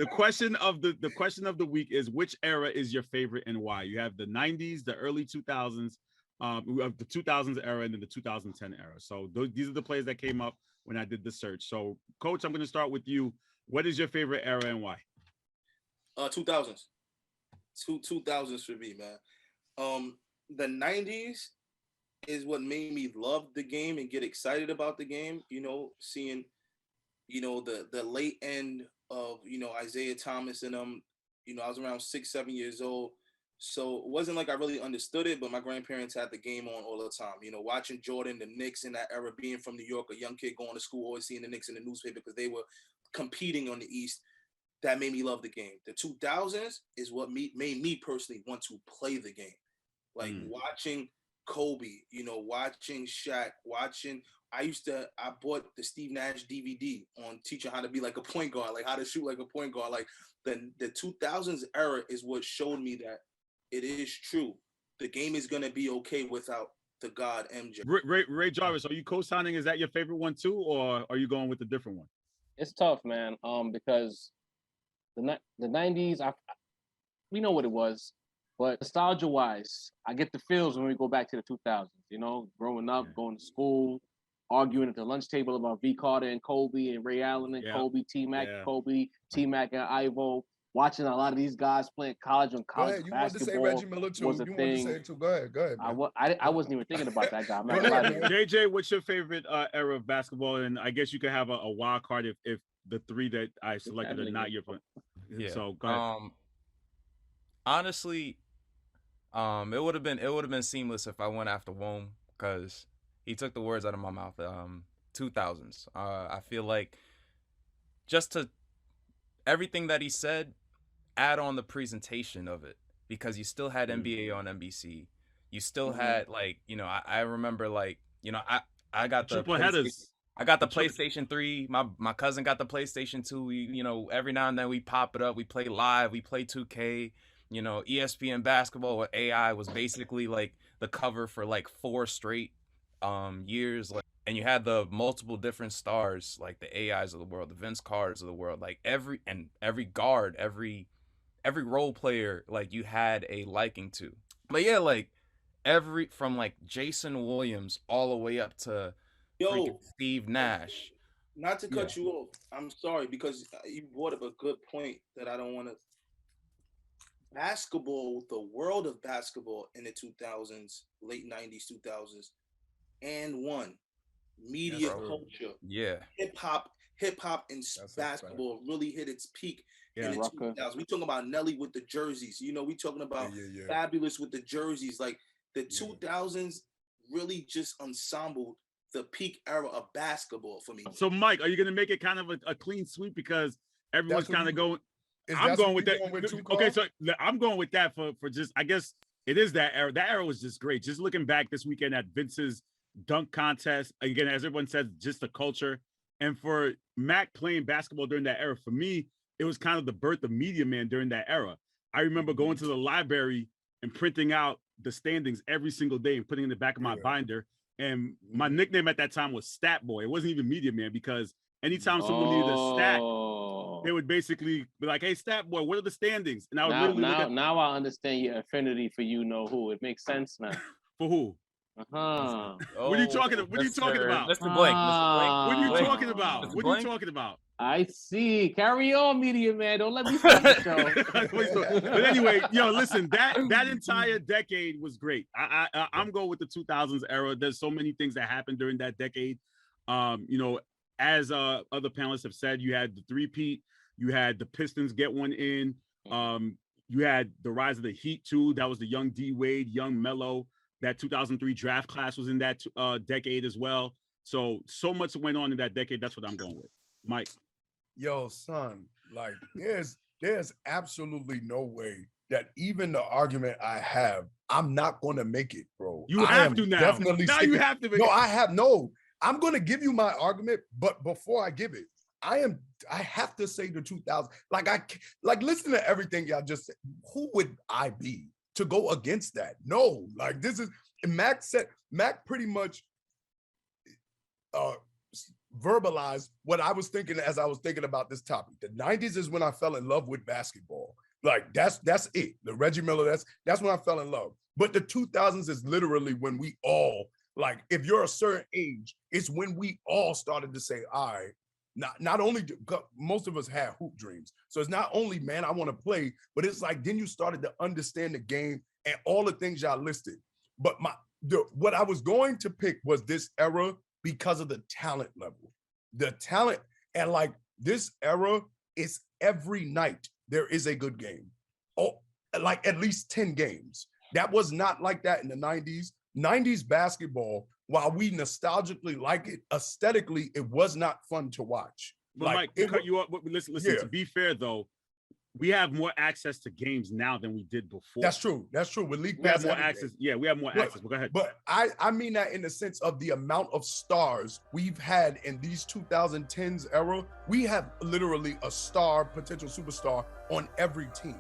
the question of the week is, which era is your favorite and why? You have the 90s, the early 2000s, we have the 2000s era, and then the 2010 era. So these are the players that came up when I did the search. So, Coach, I'm going to start with you. What is your favorite era and why? 2000s. 2000s for me, man. The 90s is what made me love the game and get excited about the game. Seeing, the late end of, Isaiah Thomas and I was around 6, 7 years old. So it wasn't like I really understood it, but my grandparents had the game on all the time. Watching Jordan, the Knicks in that era, being from New York, a young kid going to school, always seeing the Knicks in the newspaper because they were competing on the East. That made me love the game. The 2000s is what made me personally want to play the game. Like watching Kobe, watching Shaq, I bought the Steve Nash DVD on teaching how to be like a point guard, like how to shoot like a point guard. Like the 2000s era is what showed me that it is true. The game is going to be okay without the God MJ. Ray Jarvis, are you co-signing? Is that your favorite one too, or are you going with a different one? It's tough, man, because the 90s, we know what it was. But nostalgia-wise, I get the feels when we go back to the 2000s, growing up, going to school, arguing at the lunch table about V. Carter and Kobe and Ray Allen and Kobe, T-Mac, Kobe, T-Mac and Ivo, watching a lot of these guys playing college basketball. You wanted to say Reggie Miller too. You wanted to say it too. Go ahead. I wasn't even thinking about that guy. JJ, what's your favorite era of basketball? And I guess you could have a wild card if the three that I selected are not your point. Yeah. So go ahead. Honestly, it would have been seamless if I went after Wome, because he took the words out of my mouth. 2000s. I feel like just to everything that he said, add on the presentation of it, because you still had NBA on NBC. You still had I remember I got the triple headers. I got the PlayStation 3. My cousin got the PlayStation 2. We, every now and then we pop it up. We play live. We play 2K. ESPN basketball with AI was basically like the cover for like 4 straight years. And you had the multiple different stars, like the AIs of the world, the Vince Carters of the world, like every guard, every role player, like you had a liking to. But yeah, like from like Jason Williams all the way up to Steve Nash. Not to cut you off, I'm sorry, because you brought up a good point that I don't want to. Basketball, the world of basketball in the 2000s, late 90s, 2000s, and media culture. Yeah. Hip hop and basketball really hit its peak in the 2000s. We talking about Nelly with the jerseys. We talking about Fabulous with the jerseys. Like the 2000s really just ensembled the peak era of basketball for me. So, Mike, are you going to make it kind of a clean sweep because everyone's kind of going? I'm going with that. Okay, so I'm going with that for just, I guess it is that era. That era was just great. Just looking back this weekend at Vince's dunk contest, again, as everyone says, just the culture. And for Mac playing basketball during that era, for me, it was kind of the birth of Media Man during that era. I remember going to the library and printing out the standings every single day and putting it in the back of my binder. And my nickname at that time was Stat Boy. It wasn't even Media Man, because anytime someone needed a stat, they would basically be like, "Hey, Stat Boy, what are the standings?" And I would literally now I understand your affinity for who. It makes sense now. For who? Uh-huh. What are you talking about? What are you talking about? Mr. Blank. What are you talking about? What are you talking about? I see. Carry on, Media Man. Don't let me stop the show. But anyway, listen, that entire decade was great. I'm going with the 2000s era. There's so many things that happened during that decade. As other panelists have said, you had the three-peat, you had the Pistons get one in, you had the rise of the Heat too. That was the young D Wade, young Melo. That 2003 draft class was in that decade as well. So much went on in that decade. That's what I'm going with. Mike. Yo, son, like there's absolutely no way that even the argument I have, I'm not going to make it, bro. You have to now. Definitely now you have to make it. No, I'm going to give you my argument, but before I give it, I have to say the 2000s. Listen to everything y'all just said. Who would I be to go against that? No, this is Mac pretty much verbalize what I was thinking as I was thinking about this topic. The 90s is when I fell in love with basketball. Like that's it. The Reggie Miller, that's when I fell in love. But the 2000s is literally when we all, like, if you're a certain age, it's when we all started to say, all right, not only most of us had hoop dreams. So it's not only, man, I want to play, but it's like then you started to understand the game and all the things y'all listed. But what I was going to pick was this era because of the talent level. The talent, and like this era is every night there is a good game. Oh, like at least 10 games. That was not like that in the 90s. 90s basketball, while we nostalgically like it, aesthetically, it was not fun to watch. But like, Mike, to cut you off, listen, yeah. To be fair though, we have more access to games now than we did before. That's true. That's true. With League Pass, we have more access. Yeah, we have more access. But go ahead. But I mean that in the sense of the amount of stars we've had in these 2010s era. We have literally a star, potential superstar on every team.